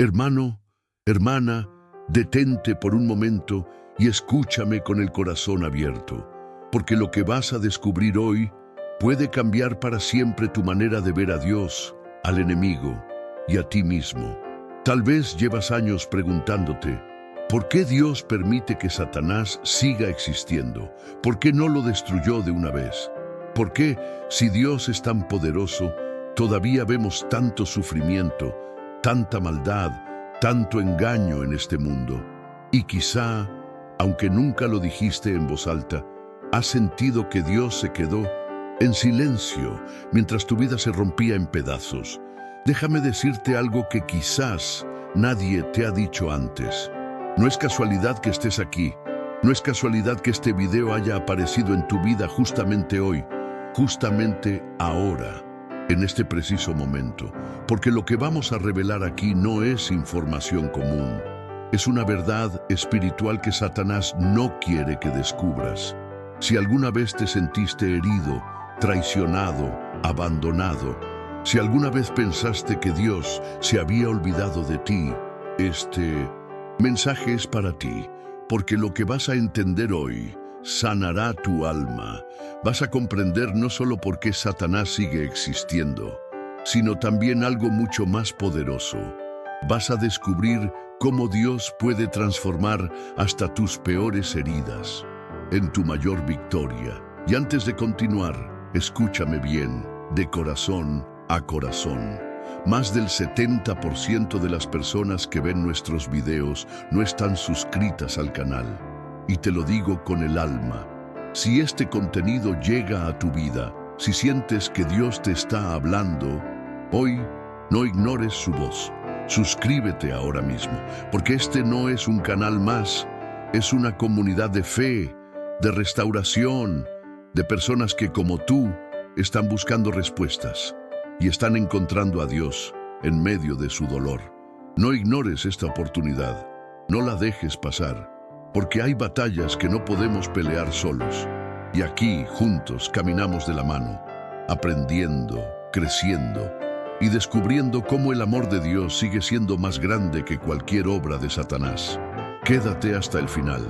Hermano, hermana, detente por un momento y escúchame con el corazón abierto, porque lo que vas a descubrir hoy puede cambiar para siempre tu manera de ver a Dios, al enemigo y a ti mismo. Tal vez llevas años preguntándote, ¿por qué Dios permite que Satanás siga existiendo? ¿Por qué no lo destruyó de una vez? ¿Por qué, si Dios es tan poderoso, todavía vemos tanto sufrimiento, tanta maldad, tanto engaño en este mundo? Y quizá, aunque nunca lo dijiste en voz alta, has sentido que Dios se quedó en silencio mientras tu vida se rompía en pedazos. Déjame decirte algo que quizás nadie te ha dicho antes. No es casualidad que estés aquí. No es casualidad que este video haya aparecido en tu vida justamente hoy, justamente ahora, en este preciso momento. Porque lo que vamos a revelar aquí no es información común. Es una verdad espiritual que Satanás no quiere que descubras. Si alguna vez te sentiste herido, traicionado, abandonado, si alguna vez pensaste que Dios se había olvidado de ti, este mensaje es para ti, porque lo que vas a entender hoy sanará tu alma. Vas a comprender no solo por qué Satanás sigue existiendo, sino también algo mucho más poderoso. Vas a descubrir cómo Dios puede transformar hasta tus peores heridas en tu mayor victoria. Y antes de continuar, escúchame bien, de corazón a corazón. Más del 70% de las personas que ven nuestros videos no están suscritas al canal. Y te lo digo con el alma. Si este contenido llega a tu vida, si sientes que Dios te está hablando, hoy no ignores su voz. Suscríbete ahora mismo, porque este no es un canal más, es una comunidad de fe, de restauración, de personas que como tú están buscando respuestas y están encontrando a Dios en medio de su dolor. No ignores esta oportunidad, no la dejes pasar, porque hay batallas que no podemos pelear solos. Y aquí, juntos, caminamos de la mano, aprendiendo, creciendo y descubriendo cómo el amor de Dios sigue siendo más grande que cualquier obra de Satanás. Quédate hasta el final,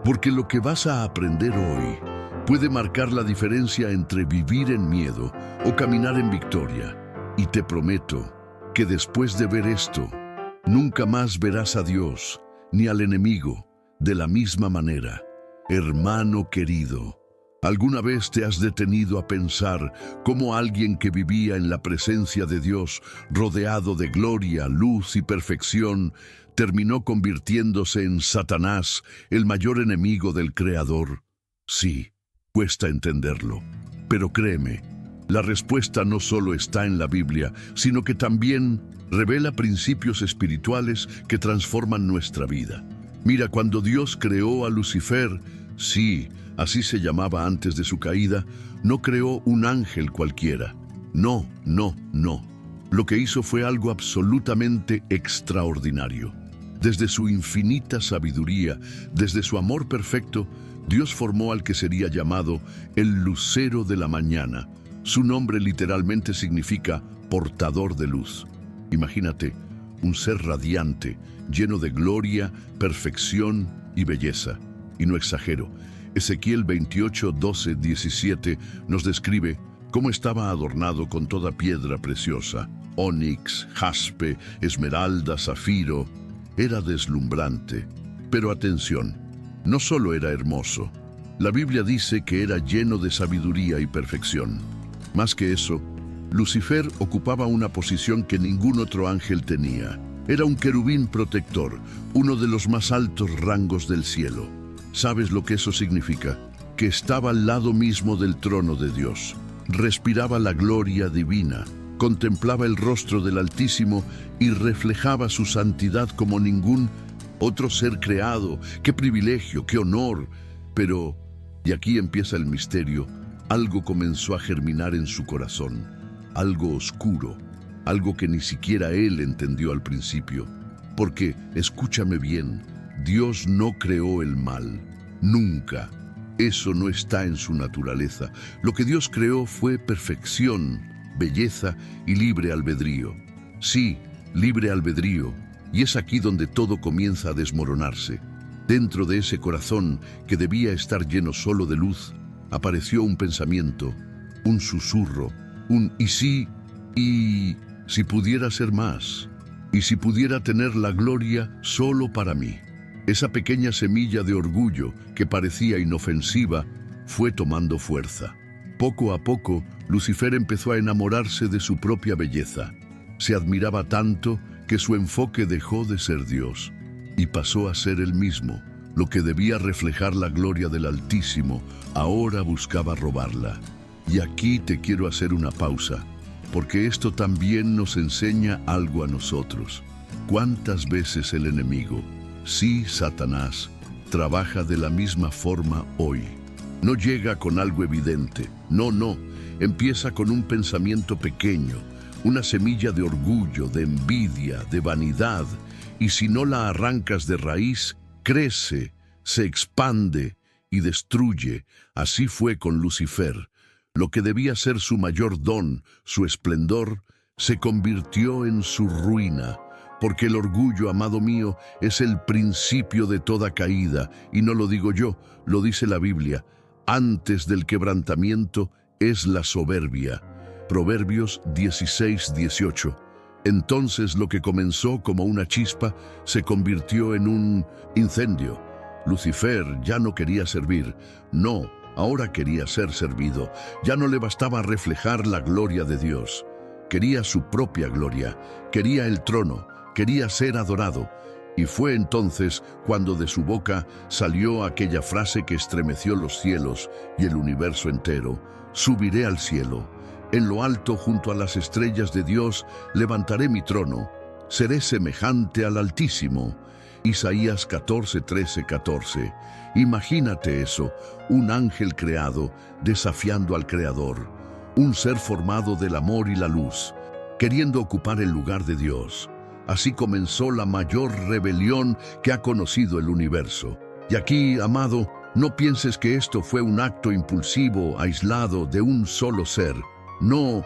porque lo que vas a aprender hoy puede marcar la diferencia entre vivir en miedo o caminar en victoria. Y te prometo que después de ver esto, nunca más verás a Dios ni al enemigo de la misma manera. Hermano querido, ¿alguna vez te has detenido a pensar cómo alguien que vivía en la presencia de Dios, rodeado de gloria, luz y perfección, terminó convirtiéndose en Satanás, el mayor enemigo del Creador? Sí, cuesta entenderlo, pero créeme, la respuesta no solo está en la Biblia, sino que también revela principios espirituales que transforman nuestra vida. Mira, cuando Dios creó a Lucifer, sí, así se llamaba antes de su caída, no creó un ángel cualquiera. No. Lo que hizo fue algo absolutamente extraordinario. Desde su infinita sabiduría, desde su amor perfecto, Dios formó al que sería llamado el lucero de la mañana. Su nombre literalmente significa portador de luz. Imagínate, un ser radiante, lleno de gloria, perfección y belleza. Y no exagero, Ezequiel 28, 12, 17 nos describe cómo estaba adornado con toda piedra preciosa, ónix, jaspe, esmeralda, zafiro. Era deslumbrante. Pero atención, no solo era hermoso. La Biblia dice que era lleno de sabiduría y perfección. Más que eso, Lucifer ocupaba una posición que ningún otro ángel tenía. Era un querubín protector, uno de los más altos rangos del cielo. ¿Sabes lo que eso significa? Que estaba al lado mismo del trono de Dios. Respiraba la gloria divina, contemplaba el rostro del Altísimo y reflejaba su santidad como ningún otro ser creado. ¡Qué privilegio, qué honor! Pero, y aquí empieza el misterio, algo comenzó a germinar en su corazón, algo oscuro, algo que ni siquiera él entendió al principio. Porque, escúchame bien, Dios no creó el mal, nunca. Eso no está en su naturaleza. Lo que Dios creó fue perfección, belleza y libre albedrío. Sí, libre albedrío. Y es aquí donde todo comienza a desmoronarse. Dentro de ese corazón que debía estar lleno solo de luz, apareció un pensamiento, un susurro, un ¿y si? ¿Y si pudiera ser más? ¿Y si pudiera tener la gloria solo para mí? Esa pequeña semilla de orgullo que parecía inofensiva fue tomando fuerza. Poco a poco, Lucifer empezó a enamorarse de su propia belleza. Se admiraba tanto que su enfoque dejó de ser Dios y pasó a ser él mismo. Lo que debía reflejar la gloria del Altísimo, ahora buscaba robarla. Y aquí te quiero hacer una pausa, porque esto también nos enseña algo a nosotros. ¿Cuántas veces el enemigo, sí, Satanás, trabaja de la misma forma hoy? No llega con algo evidente, no, empieza con un pensamiento pequeño, una semilla de orgullo, de envidia, de vanidad, y si no la arrancas de raíz, crece, se expande y destruye. Así fue con Lucifer. Lo que debía ser su mayor don, su esplendor, se convirtió en su ruina, porque el orgullo, amado mío, es el principio de toda caída, y no lo digo yo, lo dice la Biblia. Antes del quebrantamiento es la soberbia. Proverbios 16:18. Entonces lo que comenzó como una chispa se convirtió en un incendio. Lucifer ya no quería servir, no, ahora quería ser servido. Ya no le bastaba reflejar la gloria de Dios. Quería su propia gloria, quería el trono, quería ser adorado. Y fue entonces cuando de su boca salió aquella frase que estremeció los cielos y el universo entero: subiré al cielo. En lo alto, junto a las estrellas de Dios, levantaré mi trono. Seré semejante al Altísimo. Isaías 14:13-14. Imagínate eso, un ángel creado desafiando al Creador, un ser formado del amor y la luz, queriendo ocupar el lugar de Dios. Así comenzó la mayor rebelión que ha conocido el universo. Y aquí, amado, no pienses que esto fue un acto impulsivo, aislado de un solo ser. No,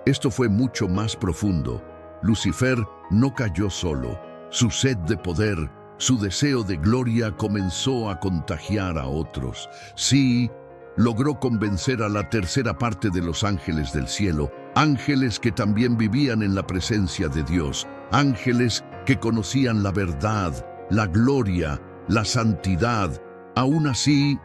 esto fue mucho más profundo. Lucifer no cayó solo. Su sed de poder, su deseo de gloria comenzó a contagiar a otros. Sí, logró convencer a la tercera parte de los ángeles del cielo, ángeles que también vivían en la presencia de Dios, ángeles que conocían la verdad, la gloria, la santidad. Aún así,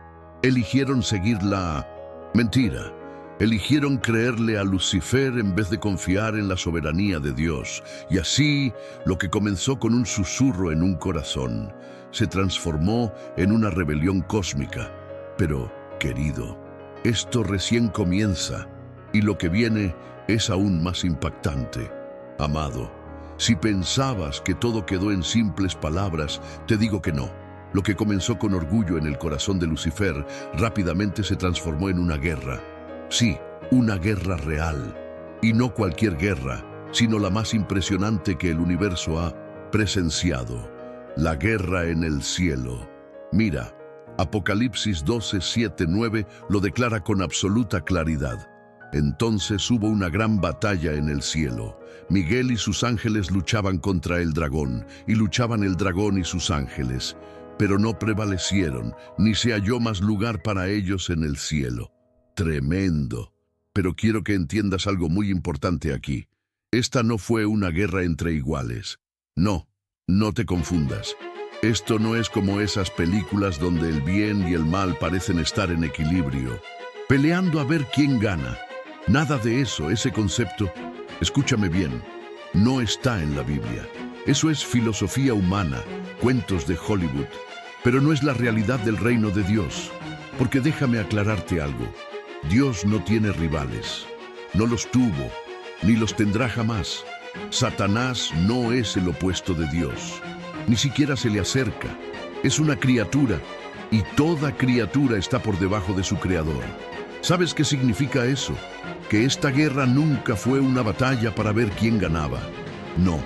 eligieron seguir la mentira. Eligieron creerle a Lucifer en vez de confiar en la soberanía de Dios. Y así, lo que comenzó con un susurro en un corazón, se transformó en una rebelión cósmica. Pero, querido, esto recién comienza, y lo que viene es aún más impactante. Amado, si pensabas que todo quedó en simples palabras, te digo que no. Lo que comenzó con orgullo en el corazón de Lucifer, rápidamente se transformó en una guerra. Sí, una guerra real. Y no cualquier guerra, sino la más impresionante que el universo ha presenciado. La guerra en el cielo. Mira, Apocalipsis 12:7-9 lo declara con absoluta claridad. Entonces hubo una gran batalla en el cielo. Miguel y sus ángeles luchaban contra el dragón, y luchaban el dragón y sus ángeles. Pero no prevalecieron, ni se halló más lugar para ellos en el cielo. Tremendo. Pero quiero que entiendas algo muy importante aquí. Esta no fue una guerra entre iguales. No, no te confundas. Esto no es como esas películas donde el bien y el mal parecen estar en equilibrio, peleando a ver quién gana. Nada de eso, ese concepto, escúchame bien, no está en la Biblia. Eso es filosofía humana, cuentos de Hollywood, pero no es la realidad del reino de Dios. Porque déjame aclararte algo. Dios no tiene rivales, no los tuvo, ni los tendrá jamás. Satanás no es el opuesto de Dios, ni siquiera se le acerca. Es una criatura, y toda criatura está por debajo de su creador. ¿Sabes qué significa eso? Que esta guerra nunca fue una batalla para ver quién ganaba. No,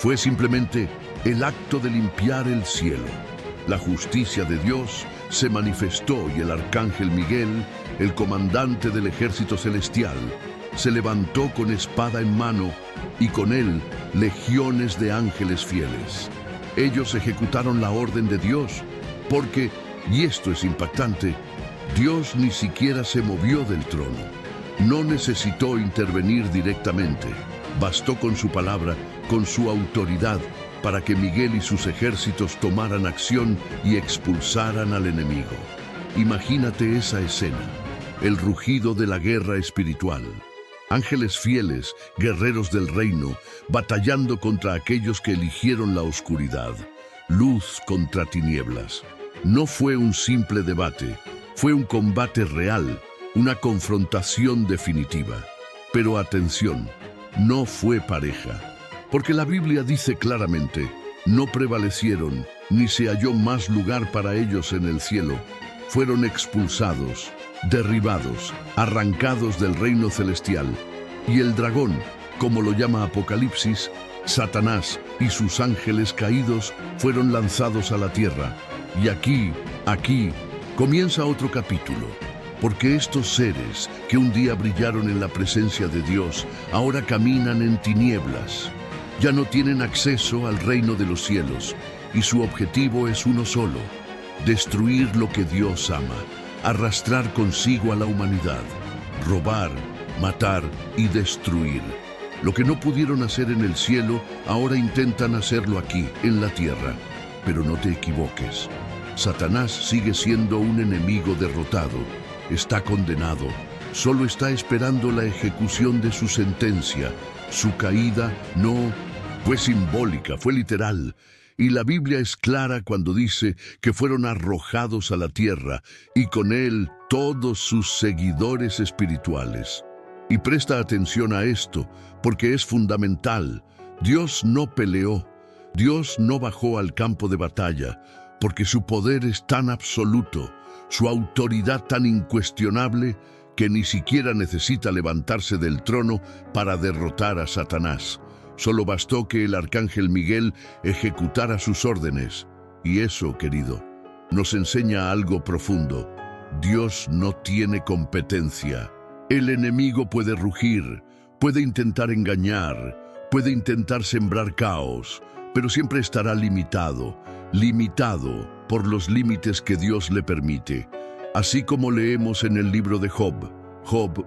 fue simplemente el acto de limpiar el cielo. La justicia de Dios se manifestó y el arcángel Miguel, el comandante del ejército celestial, se levantó con espada en mano y con él legiones de ángeles fieles. Ellos ejecutaron la orden de Dios porque, y esto es impactante, Dios ni siquiera se movió del trono. No necesitó intervenir directamente. Bastó con su palabra, con su autoridad, para que Miguel y sus ejércitos tomaran acción y expulsaran al enemigo. Imagínate esa escena, el rugido de la guerra espiritual. Ángeles fieles, guerreros del reino, batallando contra aquellos que eligieron la oscuridad. Luz contra tinieblas. No fue un simple debate, fue un combate real, una confrontación definitiva. Pero atención, no fue pareja, porque la Biblia dice claramente, no prevalecieron, ni se halló más lugar para ellos en el cielo. Fueron expulsados, derribados, arrancados del reino celestial. Y el dragón, como lo llama Apocalipsis, Satanás y sus ángeles caídos fueron lanzados a la tierra. Y aquí comienza otro capítulo, porque estos seres que un día brillaron en la presencia de Dios, ahora caminan en tinieblas. Ya no tienen acceso al reino de los cielos, y su objetivo es uno solo: destruir lo que Dios ama, arrastrar consigo a la humanidad, robar, matar y destruir. Lo que no pudieron hacer en el cielo, ahora intentan hacerlo aquí, en la tierra. Pero no te equivoques. Satanás sigue siendo un enemigo derrotado. Está condenado. Solo está esperando la ejecución de su sentencia. Su caída no fue simbólica, fue literal. Y la Biblia es clara cuando dice que fueron arrojados a la tierra y con él todos sus seguidores espirituales. Y presta atención a esto, porque es fundamental. Dios no peleó, Dios no bajó al campo de batalla, porque su poder es tan absoluto, su autoridad tan incuestionable, que ni siquiera necesita levantarse del trono para derrotar a Satanás. Solo bastó que el arcángel Miguel ejecutara sus órdenes. Y eso, querido, nos enseña algo profundo. Dios no tiene competencia. El enemigo puede rugir, puede intentar engañar, puede intentar sembrar caos, pero siempre estará limitado por los límites que Dios le permite. Así como leemos en el libro de Job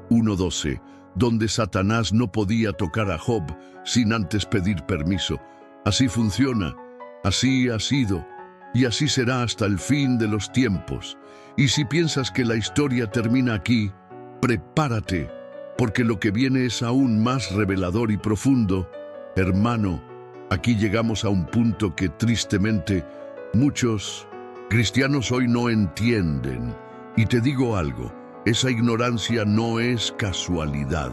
1:12, donde Satanás no podía tocar a Job sin antes pedir permiso. Así funciona, así ha sido, y así será hasta el fin de los tiempos. Y si piensas que la historia termina aquí, prepárate, porque lo que viene es aún más revelador y profundo. Hermano, aquí llegamos a un punto que tristemente muchos cristianos hoy no entienden. Y te digo algo, esa ignorancia no es casualidad.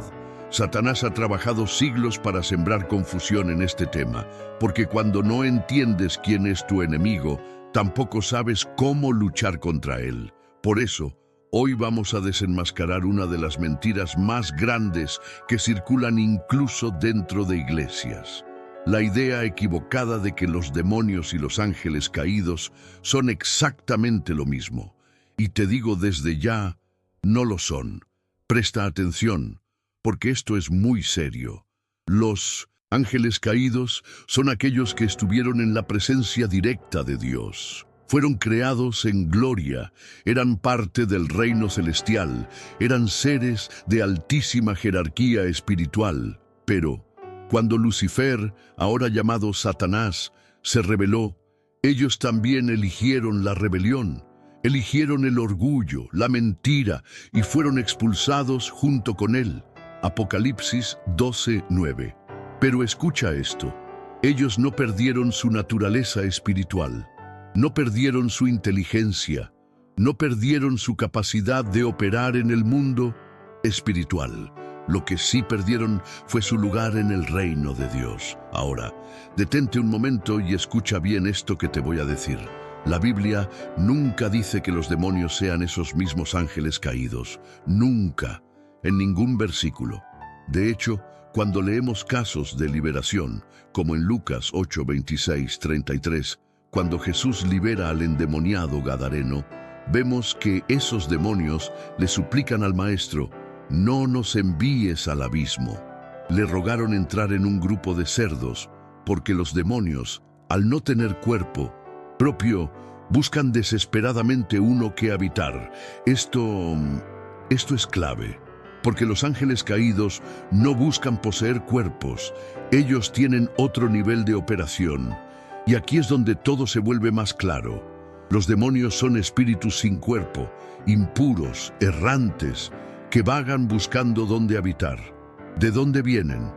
Satanás ha trabajado siglos para sembrar confusión en este tema, porque cuando no entiendes quién es tu enemigo, tampoco sabes cómo luchar contra él. Por eso, hoy vamos a desenmascarar una de las mentiras más grandes que circulan incluso dentro de iglesias. La idea equivocada de que los demonios y los ángeles caídos son exactamente lo mismo. Y te digo desde ya, no lo son. Presta atención, porque esto es muy serio. Los ángeles caídos son aquellos que estuvieron en la presencia directa de Dios. Fueron creados en gloria, eran parte del reino celestial, eran seres de altísima jerarquía espiritual. Pero, cuando Lucifer, ahora llamado Satanás, se rebeló, ellos también eligieron la rebelión. Eligieron el orgullo, la mentira, y fueron expulsados junto con él. Apocalipsis 12:9. Pero escucha esto, ellos no perdieron su naturaleza espiritual, no perdieron su inteligencia, no perdieron su capacidad de operar en el mundo espiritual. Lo que sí perdieron fue su lugar en el reino de Dios. Ahora, detente un momento y escucha bien esto que te voy a decir. La Biblia nunca dice que los demonios sean esos mismos ángeles caídos. Nunca, en ningún versículo. De hecho, cuando leemos casos de liberación, como en Lucas 8:26-33, cuando Jesús libera al endemoniado gadareno, vemos que esos demonios le suplican al Maestro: no nos envíes al abismo. Le rogaron entrar en un grupo de cerdos, porque los demonios, al no tener cuerpo propio, buscan desesperadamente uno que habitar. Esto es clave, porque los ángeles caídos no buscan poseer cuerpos, ellos tienen otro nivel de operación. Y aquí es donde todo se vuelve más claro. Los demonios son espíritus sin cuerpo, impuros, errantes, que vagan buscando dónde habitar. ¿De dónde vienen?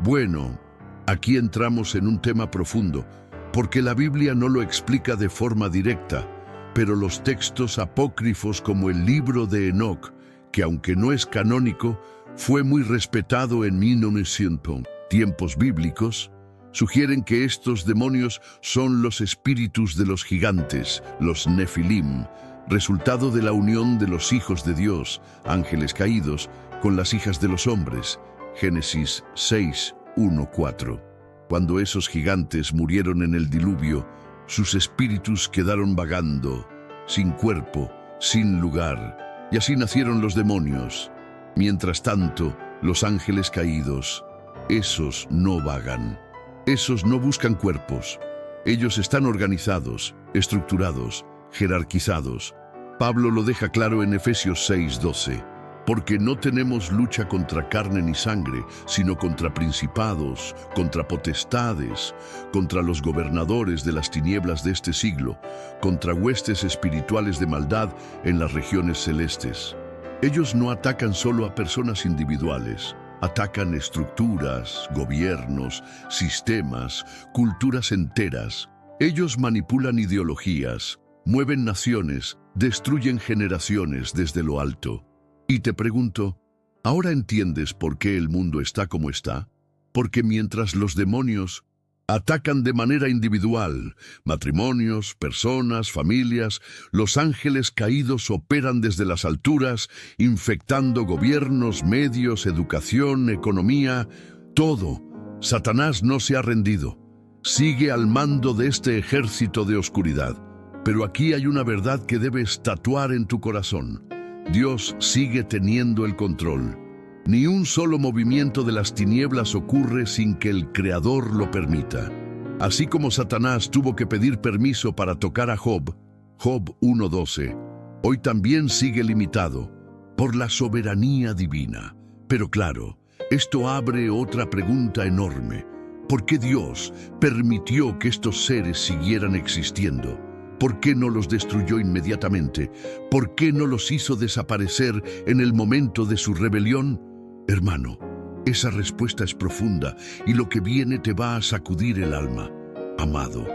Bueno, aquí entramos en un tema profundo, porque la Biblia no lo explica de forma directa, pero los textos apócrifos como el libro de Enoc, que aunque no es canónico, fue muy respetado en 1900 tiempos bíblicos, sugieren que estos demonios son los espíritus de los gigantes, los Nefilim, resultado de la unión de los hijos de Dios, ángeles caídos, con las hijas de los hombres. Génesis 6, 1, 4. Cuando esos gigantes murieron en el diluvio, sus espíritus quedaron vagando, sin cuerpo, sin lugar, y así nacieron los demonios. Mientras tanto, los ángeles caídos, esos no vagan. Esos no buscan cuerpos. Ellos están organizados, estructurados, jerarquizados. Pablo lo deja claro en Efesios 6:12. Porque no tenemos lucha contra carne ni sangre, sino contra principados, contra potestades, contra los gobernadores de las tinieblas de este siglo, contra huestes espirituales de maldad en las regiones celestes. Ellos no atacan solo a personas individuales. Atacan estructuras, gobiernos, sistemas, culturas enteras. Ellos manipulan ideologías, mueven naciones, destruyen generaciones desde lo alto. Y te pregunto, ¿ahora entiendes por qué el mundo está como está? Porque mientras los demonios atacan de manera individual, matrimonios, personas, familias, los ángeles caídos operan desde las alturas, infectando gobiernos, medios, educación, economía, todo. Satanás no se ha rendido. Sigue al mando de este ejército de oscuridad. Pero aquí hay una verdad que debes tatuar en tu corazón. Dios sigue teniendo el control. Ni un solo movimiento de las tinieblas ocurre sin que el Creador lo permita. Así como Satanás tuvo que pedir permiso para tocar a Job, Job 1:12, hoy también sigue limitado por la soberanía divina. Pero claro, esto abre otra pregunta enorme. ¿Por qué Dios permitió que estos seres siguieran existiendo? ¿Por qué no los destruyó inmediatamente? ¿Por qué no los hizo desaparecer en el momento de su rebelión? Hermano, esa respuesta es profunda y lo que viene te va a sacudir el alma. Amado,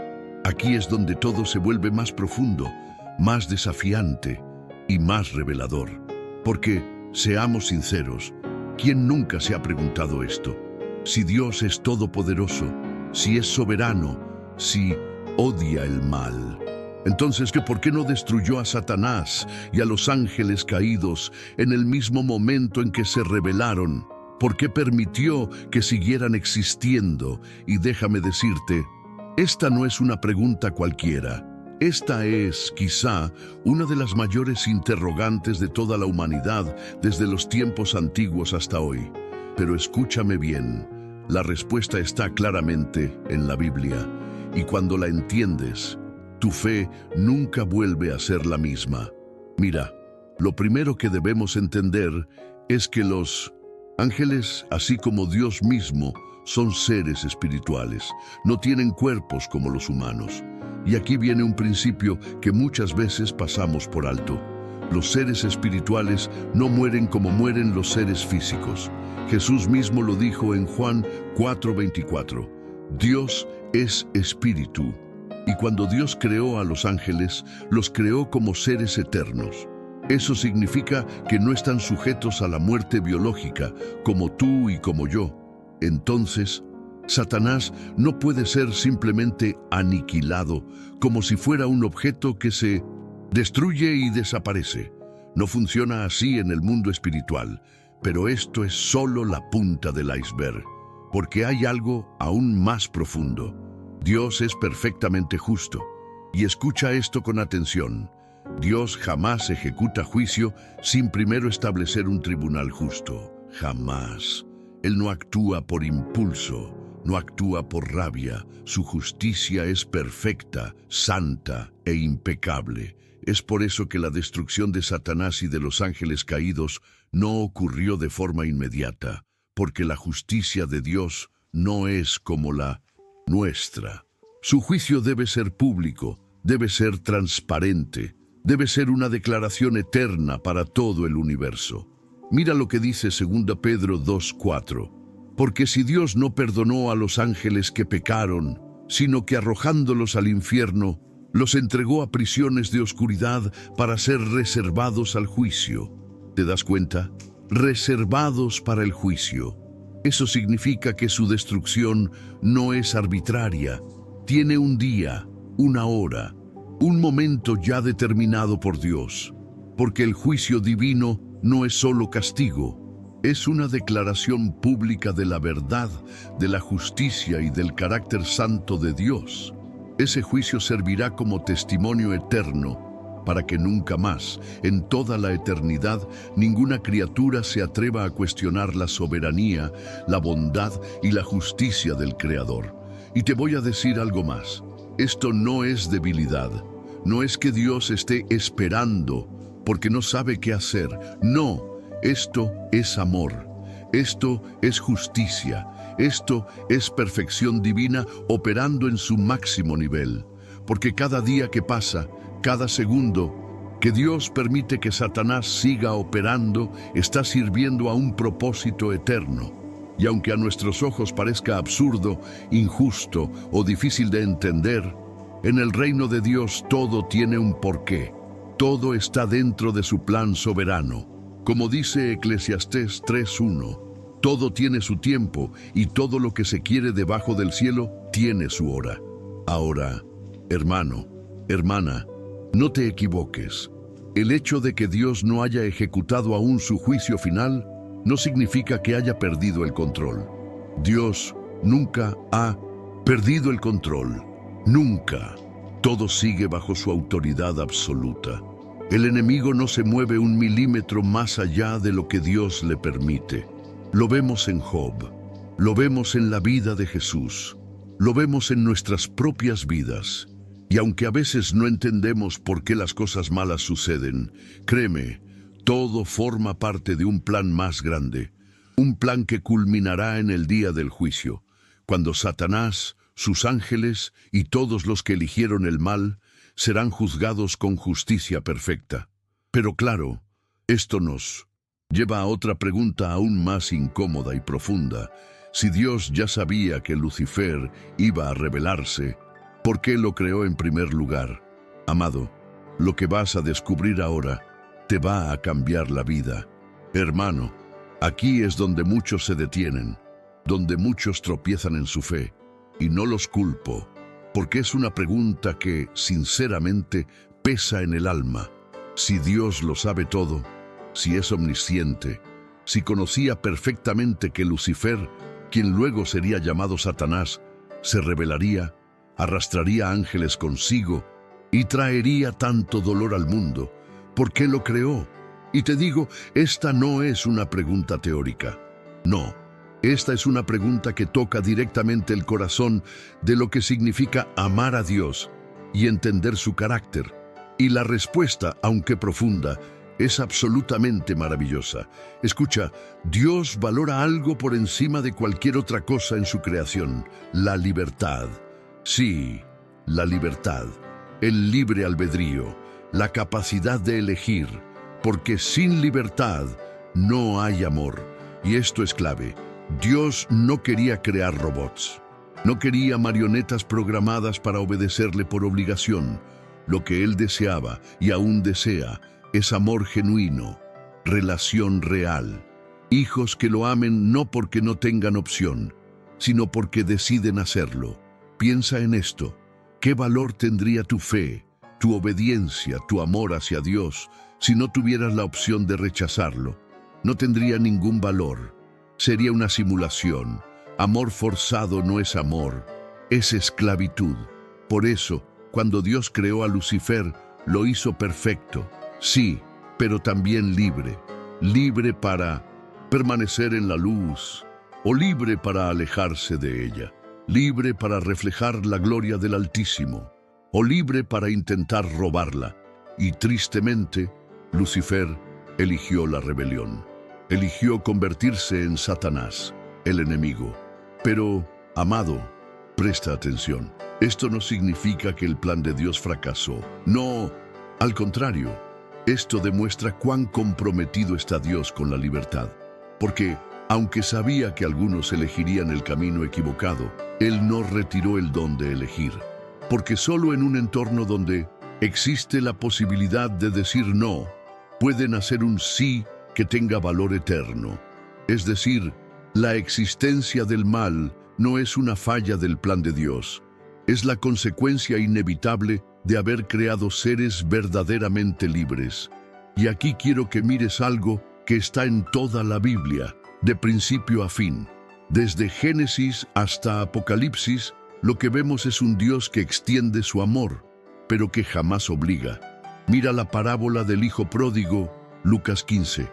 aquí es donde todo se vuelve más profundo, más desafiante y más revelador. Porque, seamos sinceros, ¿quién nunca se ha preguntado esto? Si Dios es todopoderoso, si es soberano, si odia el mal. Entonces, ¿por qué no destruyó a Satanás y a los ángeles caídos en el mismo momento en que se rebelaron? ¿Por qué permitió que siguieran existiendo? Y déjame decirte, esta no es una pregunta cualquiera. Esta es, quizá, una de las mayores interrogantes de toda la humanidad desde los tiempos antiguos hasta hoy. Pero escúchame bien, la respuesta está claramente en la Biblia. Y cuando la entiendes, tu fe nunca vuelve a ser la misma. Mira, lo primero que debemos entender es que los ángeles, así como Dios mismo, son seres espirituales. No tienen cuerpos como los humanos. Y aquí viene un principio que muchas veces pasamos por alto. Los seres espirituales no mueren como mueren los seres físicos. Jesús mismo lo dijo en Juan 4:24. Dios es espíritu. Y cuando Dios creó a los ángeles, los creó como seres eternos. Eso significa que no están sujetos a la muerte biológica, como tú y como yo. Entonces, Satanás no puede ser simplemente aniquilado, como si fuera un objeto que se destruye y desaparece. No funciona así en el mundo espiritual, pero esto es solo la punta del iceberg, porque hay algo aún más profundo. Dios es perfectamente justo. Y escucha esto con atención. Dios jamás ejecuta juicio sin primero establecer un tribunal justo. Jamás. Él no actúa por impulso, no actúa por rabia. Su justicia es perfecta, santa e impecable. Es por eso que la destrucción de Satanás y de los ángeles caídos no ocurrió de forma inmediata, porque la justicia de Dios no es como la nuestra. Su juicio debe ser público, debe ser transparente, debe ser una declaración eterna para todo el universo. Mira lo que dice 2 Pedro 2:4. Porque si Dios no perdonó a los ángeles que pecaron, sino que arrojándolos al infierno, los entregó a prisiones de oscuridad para ser reservados al juicio. ¿Te das cuenta? Reservados para el juicio. Eso significa que su destrucción no es arbitraria. Tiene un día, una hora, un momento ya determinado por Dios. Porque el juicio divino no es solo castigo, es una declaración pública de la verdad, de la justicia y del carácter santo de Dios. Ese juicio servirá como testimonio eterno para que nunca más, en toda la eternidad, ninguna criatura se atreva a cuestionar la soberanía, la bondad y la justicia del Creador. Y te voy a decir algo más. Esto no es debilidad. No es que Dios esté esperando porque no sabe qué hacer. No, esto es amor. Esto es justicia. Esto es perfección divina operando en su máximo nivel. Porque cada día que pasa, cada segundo que Dios permite que Satanás siga operando, está sirviendo a un propósito eterno. Y aunque a nuestros ojos parezca absurdo, injusto o difícil de entender, en el reino de Dios todo tiene un porqué. Todo está dentro de su plan soberano. Como dice Eclesiastés 3:1, todo tiene su tiempo y todo lo que se quiere debajo del cielo tiene su hora. Ahora, hermano, hermana, no te equivoques. El hecho de que Dios no haya ejecutado aún su juicio final no significa que haya perdido el control. Dios nunca ha perdido el control. Nunca. Todo sigue bajo su autoridad absoluta. El enemigo no se mueve un milímetro más allá de lo que Dios le permite. Lo vemos en Job. Lo vemos en la vida de Jesús. Lo vemos en nuestras propias vidas. Y aunque a veces no entendemos por qué las cosas malas suceden, créeme, todo forma parte de un plan más grande, un plan que culminará en el día del juicio, cuando Satanás, sus ángeles y todos los que eligieron el mal serán juzgados con justicia perfecta. Pero claro, esto nos lleva a otra pregunta aún más incómoda y profunda. Si Dios ya sabía que Lucifer iba a rebelarse, ¿por qué lo creó en primer lugar? Amado, lo que vas a descubrir ahora te va a cambiar la vida. Hermano, aquí es donde muchos se detienen, donde muchos tropiezan en su fe, y no los culpo, porque es una pregunta que, sinceramente, pesa en el alma. Si Dios lo sabe todo, si es omnisciente, si conocía perfectamente que Lucifer, quien luego sería llamado Satanás, se rebelaría, arrastraría ángeles consigo y traería tanto dolor al mundo, ¿por qué lo creó? Y te digo, esta no es una pregunta teórica. No, esta es una pregunta que toca directamente el corazón de lo que significa amar a Dios y entender su carácter. Y la respuesta, aunque profunda, es absolutamente maravillosa. Escucha, Dios valora algo por encima de cualquier otra cosa en su creación: la libertad. Sí, la libertad, el libre albedrío, la capacidad de elegir, porque sin libertad no hay amor. Y esto es clave. Dios no quería crear robots. No quería marionetas programadas para obedecerle por obligación. Lo que Él deseaba y aún desea es amor genuino, relación real. Hijos que lo amen no porque no tengan opción, sino porque deciden hacerlo. Piensa en esto. ¿Qué valor tendría tu fe, tu obediencia, tu amor hacia Dios si no tuvieras la opción de rechazarlo? No tendría ningún valor. Sería una simulación. Amor forzado no es amor, es esclavitud. Por eso, cuando Dios creó a Lucifer, lo hizo perfecto, sí, pero también libre. Libre para permanecer en la luz o libre para alejarse de ella. Libre para reflejar la gloria del Altísimo o libre para intentar robarla. Y tristemente, Lucifer eligió la rebelión. Eligió convertirse en Satanás, el enemigo. Pero, amado, presta atención. Esto no significa que el plan de Dios fracasó. No, al contrario. Esto demuestra cuán comprometido está Dios con la libertad. Porque, aunque sabía que algunos elegirían el camino equivocado, Él no retiró el don de elegir. Porque solo en un entorno donde existe la posibilidad de decir no, puede nacer un sí que tenga valor eterno. Es decir, la existencia del mal no es una falla del plan de Dios. Es la consecuencia inevitable de haber creado seres verdaderamente libres. Y aquí quiero que mires algo que está en toda la Biblia, de principio a fin. Desde Génesis hasta Apocalipsis, lo que vemos es un Dios que extiende su amor, pero que jamás obliga. Mira la parábola del hijo pródigo, Lucas 15.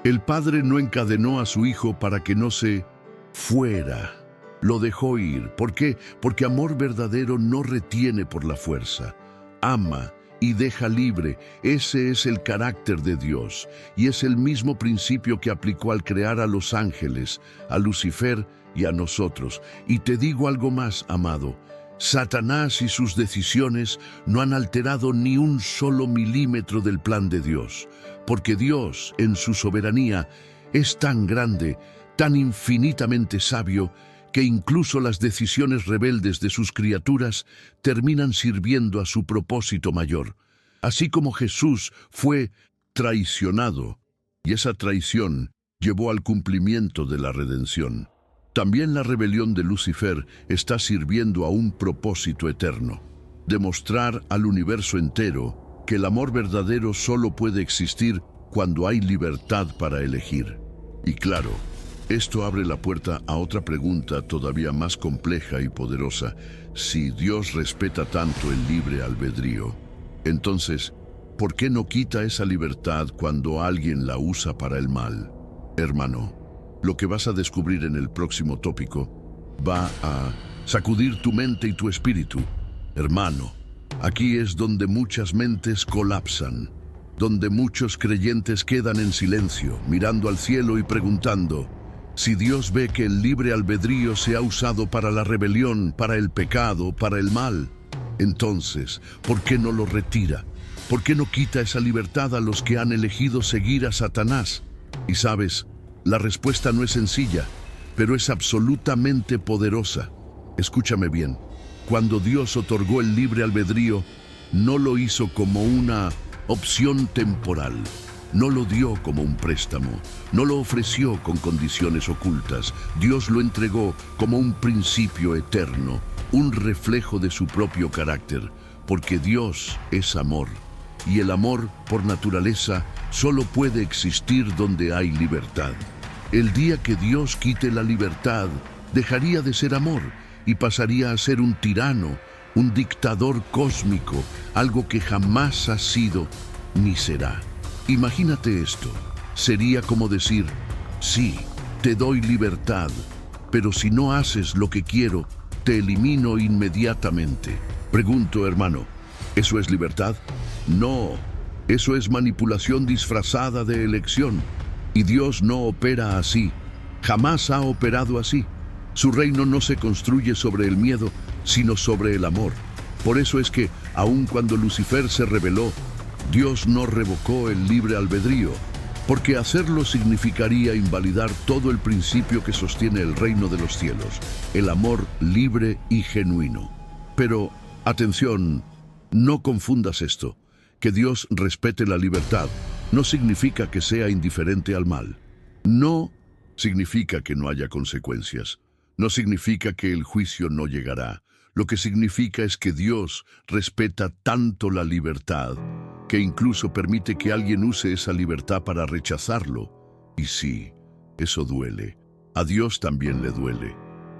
El padre no encadenó a su hijo para que no se fuera. Lo dejó ir. ¿Por qué? Porque amor verdadero no retiene por la fuerza. Ama y deja libre. Ese es el carácter de Dios. Y es el mismo principio que aplicó al crear a los ángeles, a Lucifer y a nosotros. Y te digo algo más, amado. Satanás y sus decisiones no han alterado ni un solo milímetro del plan de Dios. Porque Dios, en su soberanía, es tan grande, tan infinitamente sabio, que incluso las decisiones rebeldes de sus criaturas terminan sirviendo a su propósito mayor. Así como Jesús fue traicionado, y esa traición llevó al cumplimiento de la redención. También la rebelión de Lucifer está sirviendo a un propósito eterno: demostrar al universo entero que el amor verdadero solo puede existir cuando hay libertad para elegir. Y claro, esto abre la puerta a otra pregunta todavía más compleja y poderosa. Si Dios respeta tanto el libre albedrío, entonces, ¿por qué no quita esa libertad cuando alguien la usa para el mal? Hermano, lo que vas a descubrir en el próximo tópico va a sacudir tu mente y tu espíritu. Hermano, aquí es donde muchas mentes colapsan, donde muchos creyentes quedan en silencio, mirando al cielo y preguntando: si Dios ve que el libre albedrío se ha usado para la rebelión, para el pecado, para el mal, entonces, ¿por qué no lo retira? ¿Por qué no quita esa libertad a los que han elegido seguir a Satanás? Y sabes, la respuesta no es sencilla, pero es absolutamente poderosa. Escúchame bien. Cuando Dios otorgó el libre albedrío, no lo hizo como una opción temporal. No lo dio como un préstamo, no lo ofreció con condiciones ocultas. Dios lo entregó como un principio eterno, un reflejo de su propio carácter, porque Dios es amor, y el amor, por naturaleza, solo puede existir donde hay libertad. El día que Dios quite la libertad, dejaría de ser amor y pasaría a ser un tirano, un dictador cósmico, algo que jamás ha sido ni será. Imagínate esto. Sería como decir: sí, te doy libertad, pero si no haces lo que quiero, te elimino inmediatamente. Pregunto, hermano, ¿eso es libertad? No, eso es manipulación disfrazada de elección. Y Dios no opera así. Jamás ha operado así. Su reino no se construye sobre el miedo, sino sobre el amor. Por eso es que, aun cuando Lucifer se rebeló, Dios no revocó el libre albedrío, porque hacerlo significaría invalidar todo el principio que sostiene el reino de los cielos, el amor libre y genuino. Pero, atención, no confundas esto. Que Dios respete la libertad no significa que sea indiferente al mal. No significa que no haya consecuencias. No significa que el juicio no llegará. Lo que significa es que Dios respeta tanto la libertad que incluso permite que alguien use esa libertad para rechazarlo. Y sí, eso duele. A Dios también le duele.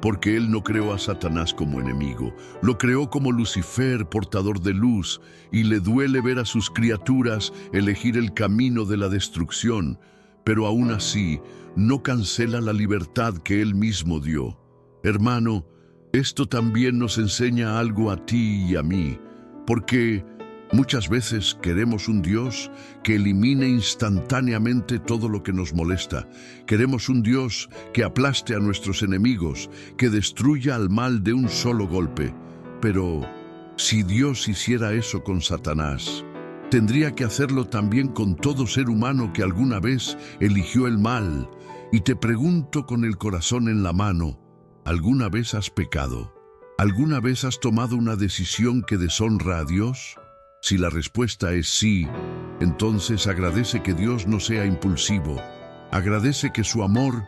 porque Él no creó a Satanás como enemigo, lo creó como Lucifer, portador de luz, y le duele ver a sus criaturas elegir el camino de la destrucción, pero aún así no cancela la libertad que Él mismo dio. Hermano, esto también nos enseña algo a ti y a mí, porque muchas veces queremos un Dios que elimine instantáneamente todo lo que nos molesta. Queremos un Dios que aplaste a nuestros enemigos, que destruya al mal de un solo golpe. Pero si Dios hiciera eso con Satanás, tendría que hacerlo también con todo ser humano que alguna vez eligió el mal. Y te pregunto con el corazón en la mano, ¿alguna vez has pecado? ¿Alguna vez has tomado una decisión que deshonra a Dios? Si la respuesta es sí, entonces agradece que Dios no sea impulsivo. Agradece que su amor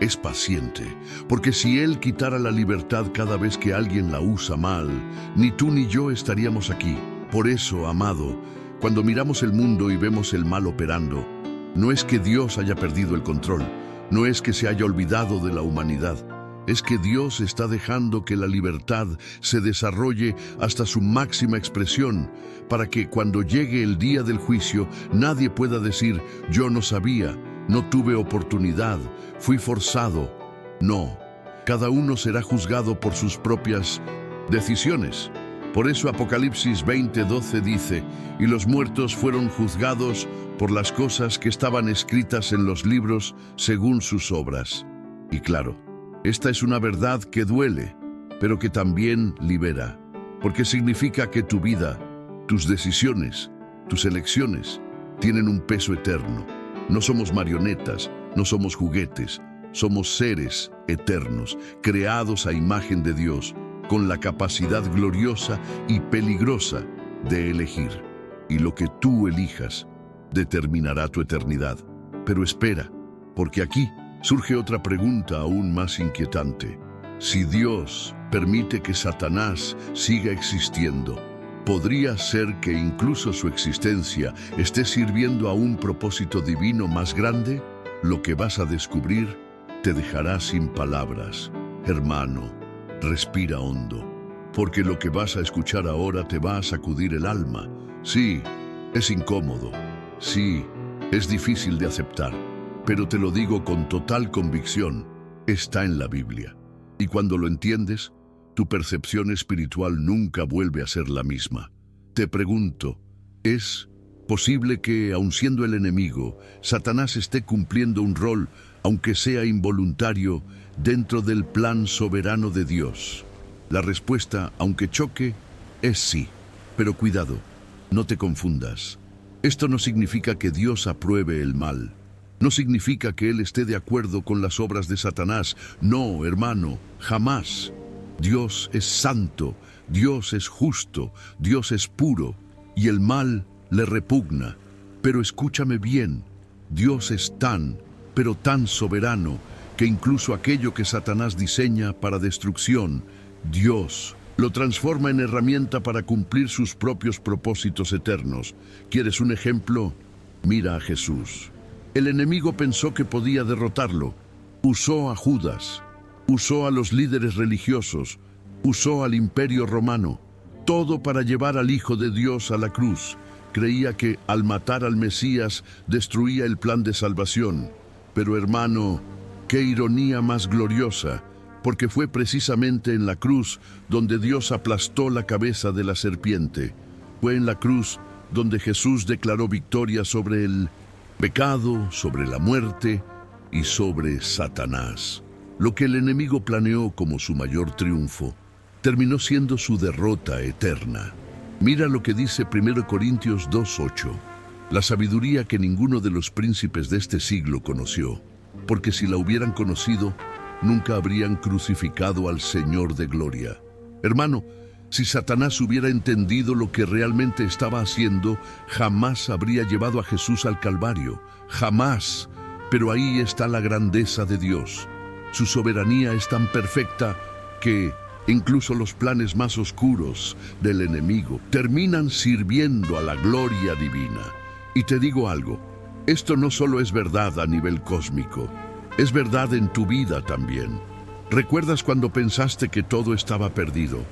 es paciente, porque si Él quitara la libertad cada vez que alguien la usa mal, ni tú ni yo estaríamos aquí. Por eso, amado, cuando miramos el mundo y vemos el mal operando, no es que Dios haya perdido el control, no es que se haya olvidado de la humanidad. Es que Dios está dejando que la libertad se desarrolle hasta su máxima expresión, para que cuando llegue el día del juicio nadie pueda decir, yo no sabía, no tuve oportunidad, fui forzado. No, cada uno será juzgado por sus propias decisiones. Por eso Apocalipsis 20:12 dice, y los muertos fueron juzgados por las cosas que estaban escritas en los libros según sus obras. Y claro, esta es una verdad que duele, pero que también libera, porque significa que tu vida, tus decisiones, tus elecciones, tienen un peso eterno. No somos marionetas, no somos juguetes, somos seres eternos, creados a imagen de Dios, con la capacidad gloriosa y peligrosa de elegir. Y lo que tú elijas determinará tu eternidad. Pero espera, porque aquí surge otra pregunta aún más inquietante. Si Dios permite que Satanás siga existiendo, ¿podría ser que incluso su existencia esté sirviendo a un propósito divino más grande? Lo que vas a descubrir te dejará sin palabras. Hermano, respira hondo, porque lo que vas a escuchar ahora te va a sacudir el alma. Sí, es incómodo. Sí, es difícil de aceptar. Pero te lo digo con total convicción, está en la Biblia. Y cuando lo entiendes, tu percepción espiritual nunca vuelve a ser la misma. Te pregunto, ¿es posible que, aun siendo el enemigo, Satanás esté cumpliendo un rol, aunque sea involuntario, dentro del plan soberano de Dios? La respuesta, aunque choque, es sí. Pero cuidado, no te confundas. Esto no significa que Dios apruebe el mal. No significa que Él esté de acuerdo con las obras de Satanás. No, hermano, jamás. Dios es santo, Dios es justo, Dios es puro, y el mal le repugna. Pero escúchame bien, Dios es tan, pero tan soberano, que incluso aquello que Satanás diseña para destrucción, Dios lo transforma en herramienta para cumplir sus propios propósitos eternos. ¿Quieres un ejemplo? Mira a Jesús. El enemigo pensó que podía derrotarlo. Usó a Judas, usó a los líderes religiosos, usó al imperio romano, todo para llevar al Hijo de Dios a la cruz. Creía que al matar al Mesías destruía el plan de salvación. Pero hermano, qué ironía más gloriosa, porque fue precisamente en la cruz donde Dios aplastó la cabeza de la serpiente. Fue en la cruz donde Jesús declaró victoria sobre el pecado, sobre la muerte y sobre Satanás. Lo que el enemigo planeó como su mayor triunfo, terminó siendo su derrota eterna. Mira lo que dice 1 Corintios 2:8. La sabiduría que ninguno de los príncipes de este siglo conoció, porque si la hubieran conocido, nunca habrían crucificado al Señor de gloria. Hermano, si Satanás hubiera entendido lo que realmente estaba haciendo, jamás habría llevado a Jesús al Calvario. Jamás. Pero ahí está la grandeza de Dios. Su soberanía es tan perfecta que incluso los planes más oscuros del enemigo terminan sirviendo a la gloria divina. Y te digo algo, esto no solo es verdad a nivel cósmico, es verdad en tu vida también. ¿Recuerdas cuando pensaste que todo estaba perdido?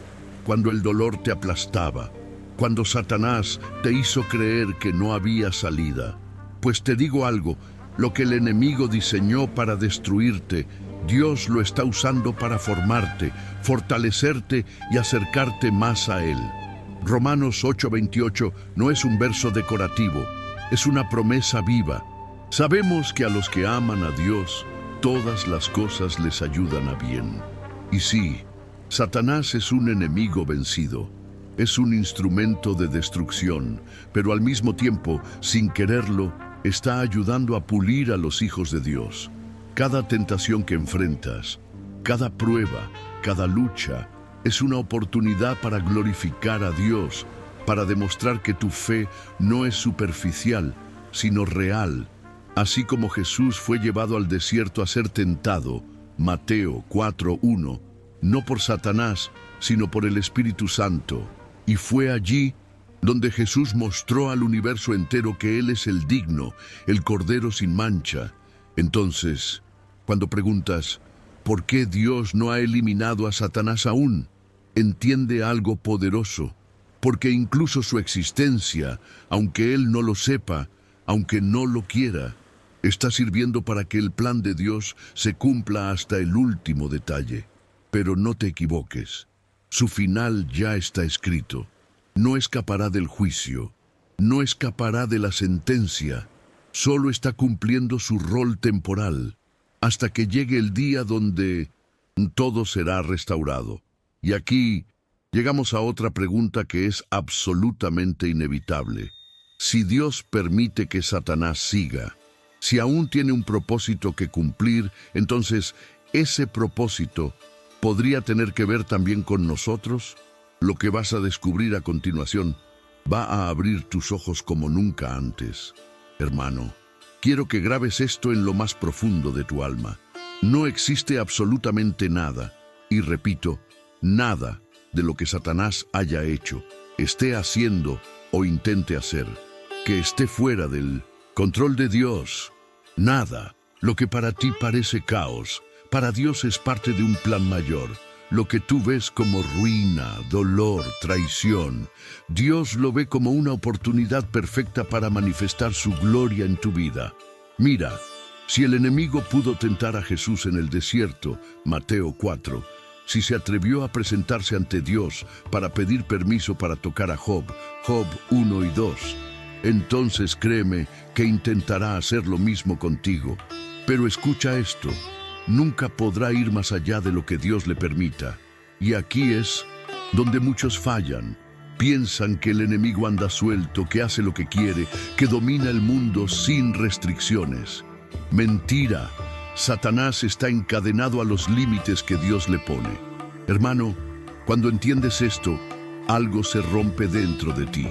Cuando el dolor te aplastaba, cuando Satanás te hizo creer que no había salida. Pues te digo algo, lo que el enemigo diseñó para destruirte, Dios lo está usando para formarte, fortalecerte y acercarte más a Él. Romanos 8:28 no es un verso decorativo, es una promesa viva. Sabemos que a los que aman a Dios, todas las cosas les ayudan a bien. Y sí, Satanás es un enemigo vencido. Es un instrumento de destrucción, pero al mismo tiempo, sin quererlo, está ayudando a pulir a los hijos de Dios. Cada tentación que enfrentas, cada prueba, cada lucha, es una oportunidad para glorificar a Dios, para demostrar que tu fe no es superficial, sino real. Así como Jesús fue llevado al desierto a ser tentado, Mateo 4:1, no por Satanás, sino por el Espíritu Santo. Y fue allí donde Jesús mostró al universo entero que Él es el digno, el Cordero sin mancha. Entonces, cuando preguntas, ¿por qué Dios no ha eliminado a Satanás aún? Entiende algo poderoso, porque incluso su existencia, aunque Él no lo sepa, aunque no lo quiera, está sirviendo para que el plan de Dios se cumpla hasta el último detalle. Pero no te equivoques, su final ya está escrito. No escapará del juicio, no escapará de la sentencia, solo está cumpliendo su rol temporal, hasta que llegue el día donde todo será restaurado. Y aquí llegamos a otra pregunta que es absolutamente inevitable. Si Dios permite que Satanás siga, si aún tiene un propósito que cumplir, entonces ese propósito podría tener que ver también con nosotros. Lo que vas a descubrir a continuación va a abrir tus ojos como nunca antes. Hermano, quiero que grabes esto en lo más profundo de tu alma. No existe absolutamente nada, y repito, nada de lo que Satanás haya hecho, esté haciendo o intente hacer, que esté fuera del control de Dios. Nada. Lo que para ti parece caos, para Dios es parte de un plan mayor. Lo que tú ves como ruina, dolor, traición, Dios lo ve como una oportunidad perfecta para manifestar su gloria en tu vida. Mira, si el enemigo pudo tentar a Jesús en el desierto, Mateo 4, si se atrevió a presentarse ante Dios para pedir permiso para tocar a Job, Job 1 y 2, entonces créeme que intentará hacer lo mismo contigo. Pero escucha esto. Nunca podrá ir más allá de lo que Dios le permita. Y aquí es donde muchos fallan. Piensan que el enemigo anda suelto, que hace lo que quiere, que domina el mundo sin restricciones. Mentira. Satanás está encadenado a los límites que Dios le pone. Hermano, cuando entiendes esto, algo se rompe dentro de ti.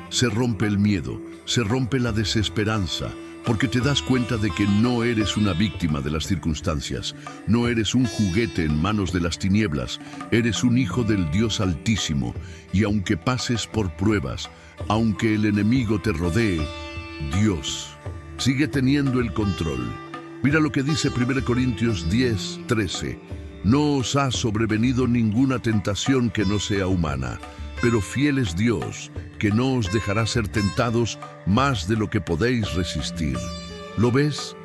Se rompe el miedo, se rompe la desesperanza, porque te das cuenta de que no eres una víctima de las circunstancias, no eres un juguete en manos de las tinieblas, eres un hijo del Dios Altísimo, y aunque pases por pruebas, aunque el enemigo te rodee, Dios sigue teniendo el control. Mira lo que dice 1 Corintios 10:13. No os ha sobrevenido ninguna tentación que no sea humana, pero fiel es Dios, que no os dejará ser tentados más de lo que podéis resistir. ¿Lo ves?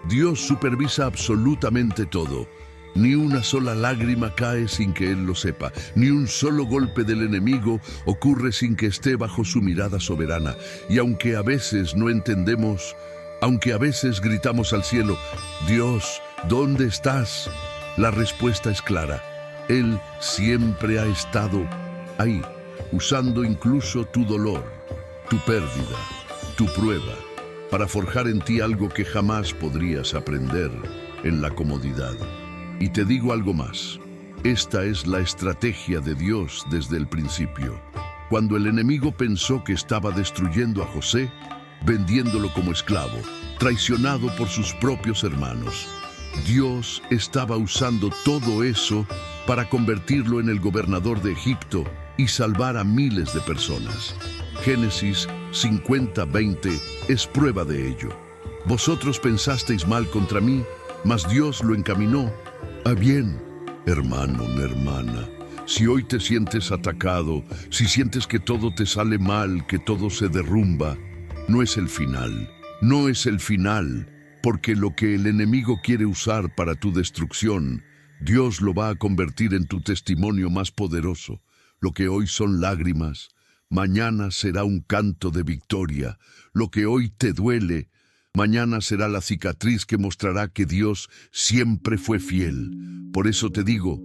Dios supervisa absolutamente todo. Ni una sola lágrima cae sin que Él lo sepa, ni un solo golpe del enemigo ocurre sin que esté bajo su mirada soberana. Y aunque a veces no entendemos, aunque a veces gritamos al cielo, Dios, ¿dónde estás? La respuesta es clara. Él siempre ha estado ahí, usando incluso tu dolor, tu pérdida, tu prueba, para forjar en ti algo que jamás podrías aprender en la comodidad. Y te digo algo más, esta es la estrategia de Dios desde el principio. Cuando el enemigo pensó que estaba destruyendo a José, vendiéndolo como esclavo, traicionado por sus propios hermanos, Dios estaba usando todo eso para convertirlo en el gobernador de Egipto y salvar a miles de personas. Génesis 50:20 es prueba de ello. Vosotros pensasteis mal contra mí, mas Dios lo encaminó a bien. Hermano, hermana, si hoy te sientes atacado, si sientes que todo te sale mal, que todo se derrumba, no es el final, no es el final, porque lo que el enemigo quiere usar para tu destrucción, Dios lo va a convertir en tu testimonio más poderoso. Lo que hoy son lágrimas, mañana será un canto de victoria. Lo que hoy te duele, mañana será la cicatriz que mostrará que Dios siempre fue fiel. Por eso te digo,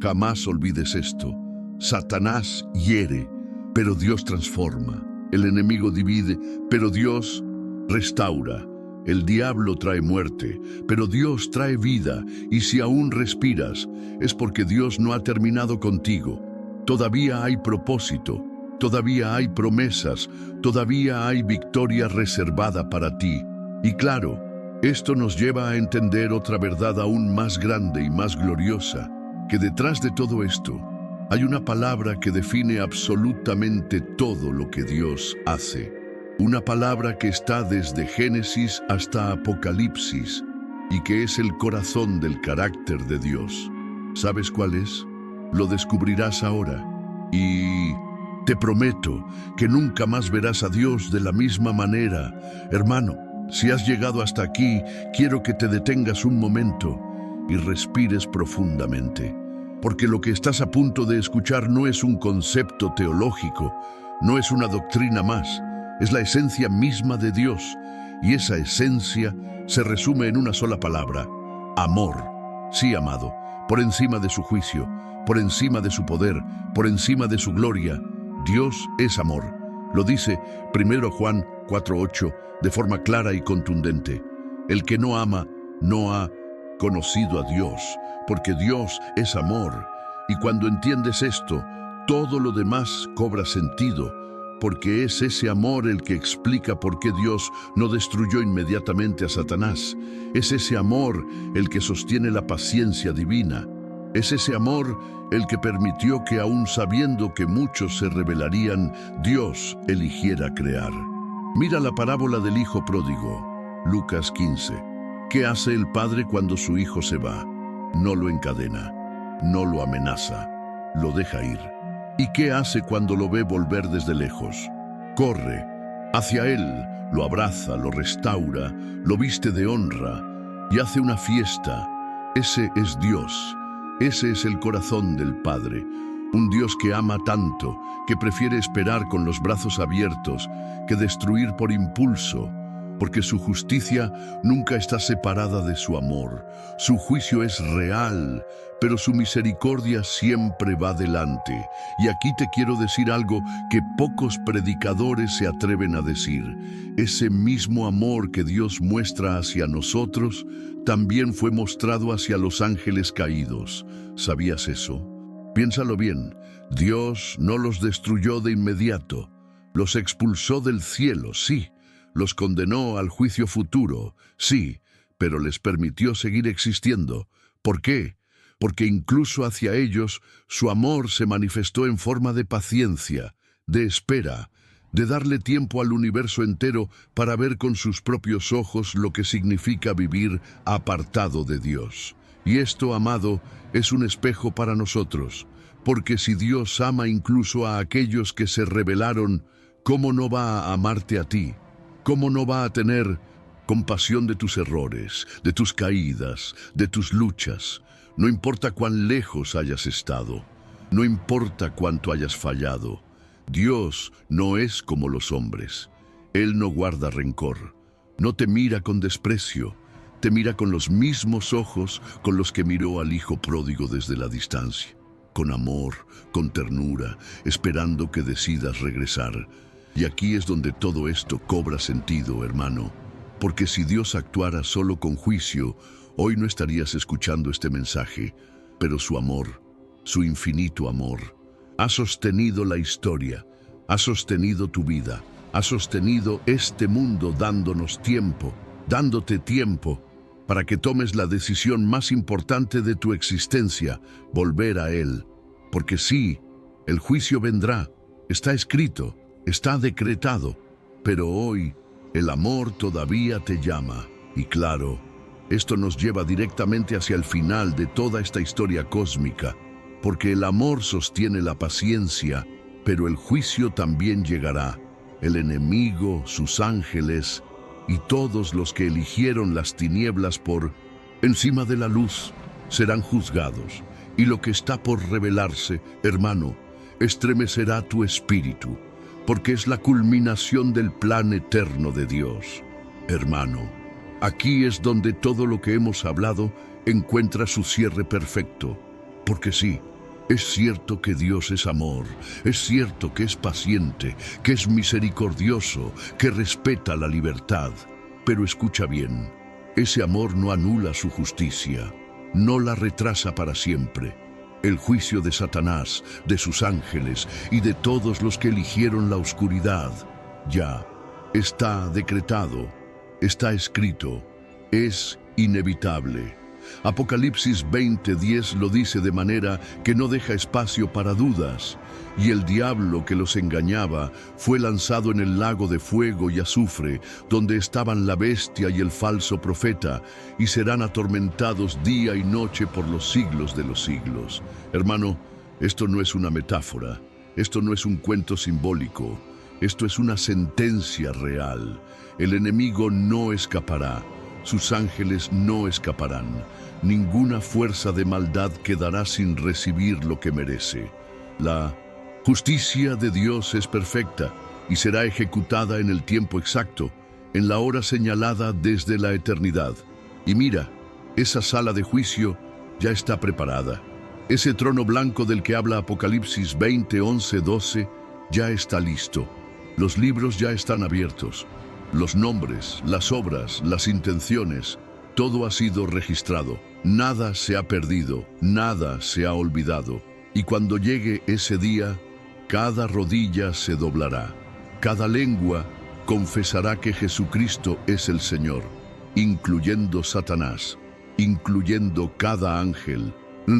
jamás olvides esto. Satanás hiere, pero Dios transforma. El enemigo divide, pero Dios restaura. El diablo trae muerte, pero Dios trae vida, y si aún respiras, es porque Dios no ha terminado contigo. Todavía hay propósito, todavía hay promesas, todavía hay victoria reservada para ti. Y claro, esto nos lleva a entender otra verdad aún más grande y más gloriosa, que detrás de todo esto hay una palabra que define absolutamente todo lo que Dios hace. Una palabra que está desde Génesis hasta Apocalipsis y que es el corazón del carácter de Dios. ¿Sabes cuál es? Lo descubrirás ahora. Y te prometo que nunca más verás a Dios de la misma manera. Hermano, si has llegado hasta aquí, quiero que te detengas un momento y respires profundamente. Porque lo que estás a punto de escuchar no es un concepto teológico, no es una doctrina más. Es la esencia misma de Dios, y esa esencia se resume en una sola palabra: amor. Sí, amado, por encima de su juicio, por encima de su poder, por encima de su gloria, Dios es amor. Lo dice 1 Juan 4:8 de forma clara y contundente. El que no ama no ha conocido a Dios, porque Dios es amor. Y cuando entiendes esto, todo lo demás cobra sentido, porque es ese amor el que explica por qué Dios no destruyó inmediatamente a Satanás. Es ese amor el que sostiene la paciencia divina. Es ese amor el que permitió que, aun sabiendo que muchos se rebelarían, Dios eligiera crear. Mira la parábola del hijo pródigo, Lucas 15. ¿Qué hace el padre cuando su hijo se va? No lo encadena, no lo amenaza, lo deja ir. ¿Y qué hace cuando lo ve volver desde lejos? Corre hacia él, lo abraza, lo restaura, lo viste de honra y hace una fiesta. Ese es Dios, ese es el corazón del Padre. Un Dios que ama tanto, que prefiere esperar con los brazos abiertos que destruir por impulso, porque su justicia nunca está separada de su amor. Su juicio es real, pero su misericordia siempre va delante. Y aquí te quiero decir algo que pocos predicadores se atreven a decir. Ese mismo amor que Dios muestra hacia nosotros, también fue mostrado hacia los ángeles caídos. ¿Sabías eso? Piénsalo bien. Dios no los destruyó de inmediato. Los expulsó del cielo, sí. Los condenó al juicio futuro, sí, pero les permitió seguir existiendo. ¿Por qué? Porque incluso hacia ellos su amor se manifestó en forma de paciencia, de espera, de darle tiempo al universo entero para ver con sus propios ojos lo que significa vivir apartado de Dios. Y esto, amado, es un espejo para nosotros, porque si Dios ama incluso a aquellos que se rebelaron, ¿cómo no va a amarte a ti? ¿Cómo no va a tener compasión de tus errores, de tus caídas, de tus luchas? No importa cuán lejos hayas estado, no importa cuánto hayas fallado, Dios no es como los hombres. Él no guarda rencor, no te mira con desprecio, te mira con los mismos ojos con los que miró al hijo pródigo desde la distancia, con amor, con ternura, esperando que decidas regresar. Y aquí es donde todo esto cobra sentido, hermano, porque si Dios actuara solo con juicio, hoy no estarías escuchando este mensaje, pero su amor, su infinito amor, ha sostenido la historia, ha sostenido tu vida, ha sostenido este mundo dándonos tiempo, dándote tiempo, para que tomes la decisión más importante de tu existencia, volver a Él. Porque sí, el juicio vendrá, está escrito, está decretado, pero hoy el amor todavía te llama. Y claro, Esto nos lleva directamente hacia el final de toda esta historia cósmica, porque el amor sostiene la paciencia, pero el juicio también llegará. El enemigo, sus ángeles y todos los que eligieron las tinieblas por encima de la luz serán juzgados. Y lo que está por revelarse, hermano, estremecerá tu espíritu, porque es la culminación del plan eterno de Dios. Hermano, aquí es donde todo lo que hemos hablado encuentra su cierre perfecto, porque sí, es cierto que Dios es amor, es cierto que es paciente, que es misericordioso, que respeta la libertad, pero escucha bien, ese amor no anula su justicia, no la retrasa para siempre. El juicio de Satanás, de sus ángeles y de todos los que eligieron la oscuridad, ya está decretado, está escrito, es inevitable. Apocalipsis 20:10 lo dice de manera que no deja espacio para dudas. Y el diablo que los engañaba fue lanzado en el lago de fuego y azufre, donde estaban la bestia y el falso profeta, y serán atormentados día y noche por los siglos de los siglos. Hermano, esto no es una metáfora, esto no es un cuento simbólico, esto es una sentencia real. El enemigo no escapará, sus ángeles no escaparán, ninguna fuerza de maldad quedará sin recibir lo que merece. La justicia de Dios es perfecta y será ejecutada en el tiempo exacto, en la hora señalada desde la eternidad. Y mira, esa sala de juicio ya está preparada. Ese trono blanco del que habla Apocalipsis 20, 11, 12 ya está listo. Los libros ya están abiertos. Los nombres, las obras, las intenciones, todo ha sido registrado. Nada se ha perdido, nada se ha olvidado. Y cuando llegue ese día, cada rodilla se doblará, cada lengua confesará que Jesucristo es el Señor, incluyendo Satanás, incluyendo cada ángel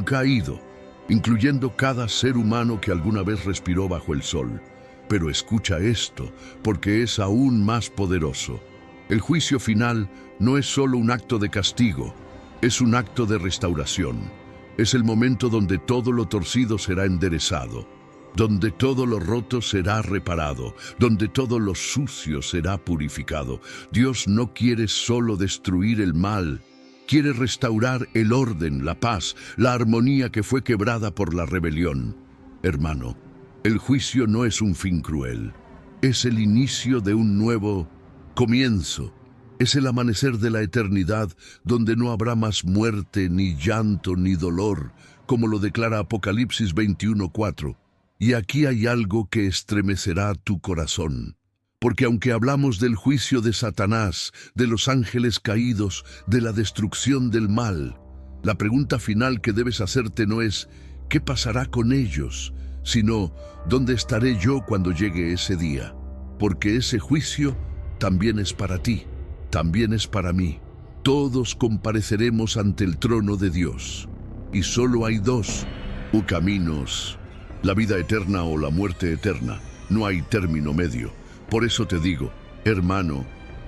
caído, incluyendo cada ser humano que alguna vez respiró bajo el sol. Pero escucha esto, porque es aún más poderoso. El juicio final no es solo un acto de castigo, es un acto de restauración. Es el momento donde todo lo torcido será enderezado, donde todo lo roto será reparado, donde todo lo sucio será purificado. Dios no quiere solo destruir el mal, quiere restaurar el orden, la paz, la armonía que fue quebrada por la rebelión. Hermano, el juicio no es un fin cruel, es el inicio de un nuevo comienzo. Es el amanecer de la eternidad, donde no habrá más muerte, ni llanto, ni dolor, como lo declara Apocalipsis 21:4. Y aquí hay algo que estremecerá tu corazón. Porque aunque hablamos del juicio de Satanás, de los ángeles caídos, de la destrucción del mal, la pregunta final que debes hacerte no es ¿qué pasará con ellos?, sino ¿dónde estaré yo cuando llegue ese día? Porque ese juicio también es para ti. También es para mí. Todos compareceremos ante el trono de Dios. Y solo hay dos caminos: la vida eterna o la muerte eterna. No hay término medio. Por eso te digo, hermano,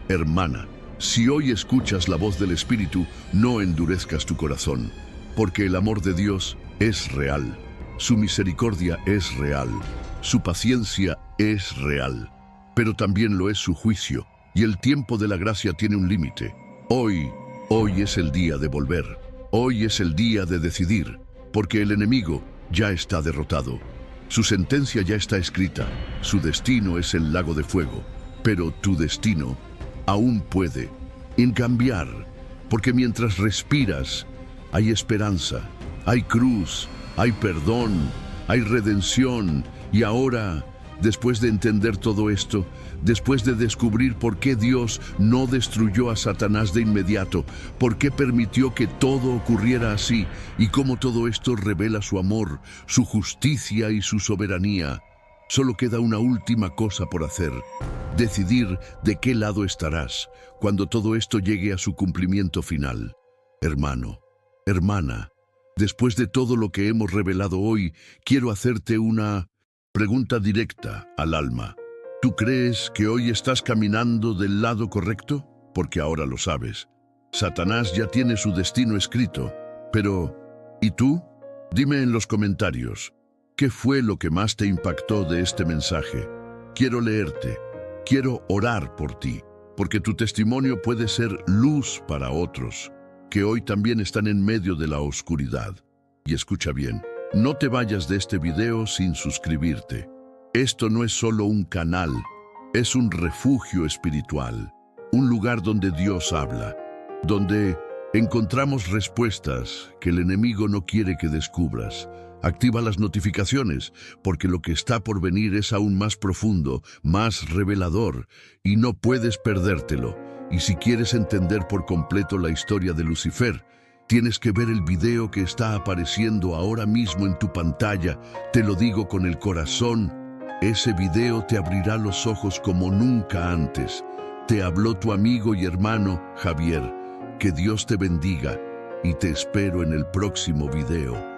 hermana, si hoy escuchas la voz del Espíritu, no endurezcas tu corazón, porque el amor de Dios es real. Su misericordia es real. Su paciencia es real. Pero también lo es su juicio. Y el tiempo de la gracia tiene un límite. Hoy es el día de volver. Hoy es el día de decidir, porque el enemigo ya está derrotado. Su sentencia ya está escrita. Su destino es el lago de fuego. Pero tu destino aún puede cambiar, porque mientras respiras, hay esperanza, hay cruz, hay perdón, hay redención. Y ahora, después de entender todo esto, después de descubrir por qué Dios no destruyó a Satanás de inmediato, por qué permitió que todo ocurriera así, y cómo todo esto revela su amor, su justicia y su soberanía, solo queda una última cosa por hacer: decidir de qué lado estarás cuando todo esto llegue a su cumplimiento final. Hermano, hermana, después de todo lo que hemos revelado hoy, quiero hacerte una pregunta directa al alma. ¿Tú crees que hoy estás caminando del lado correcto? Porque ahora lo sabes. Satanás ya tiene su destino escrito. Pero, ¿y tú? Dime en los comentarios, ¿qué fue lo que más te impactó de este mensaje? Quiero leerte, quiero orar por ti, porque tu testimonio puede ser luz para otros, que hoy también están en medio de la oscuridad. Y escucha bien, no te vayas de este video sin suscribirte. Esto no es solo un canal, es un refugio espiritual, un lugar donde Dios habla, donde encontramos respuestas que el enemigo no quiere que descubras. Activa las notificaciones, porque lo que está por venir es aún más profundo, más revelador, y no puedes perdértelo. Y si quieres entender por completo la historia de Lucifer, tienes que ver el video que está apareciendo ahora mismo en tu pantalla. Te lo digo con el corazón, ese video te abrirá los ojos como nunca antes. Te habló tu amigo y hermano Javier. Que Dios te bendiga y te espero en el próximo video.